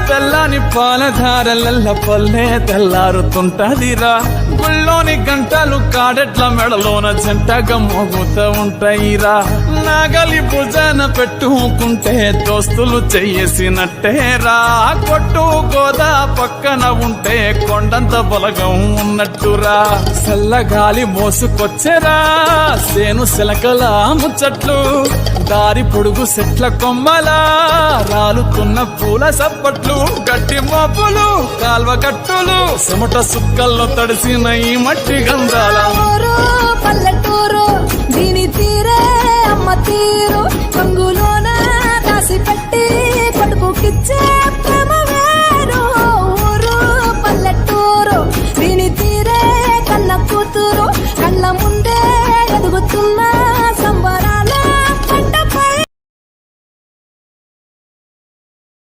తెల్లని పాలధారలల్ల పల్లె తెల్లారుతుంటదిరా గుళ్ళోని గంటలు కాడెట్ల మెడలోన జంటగా మోగుతూ ఉంటాయిరా నాగలి భుజాన పెట్టుకుంటే దోస్తులు చెయ్యేసినట్టేరా కొట్టు గోదా పక్కన ఉంటే కొండంత బలగం ఉన్నట్టురా చల్లగాలి మోసుకొచ్చెరా సేను శిలకల ముచ్చట్లు దారి పొడుగు చెట్ల కొమ్మలా రాలుతున్న పూల సప్పట్లు గట్టి మోపులు కాల్వ కట్టులు చెమట సుక్కల్లో తడిసిన ఈ మట్టి గంధాల పల్లెటూరు దీని తీరే అమ్మ తీరు రంగులోన రాసి పెట్టి కొడుకుకిచ్చి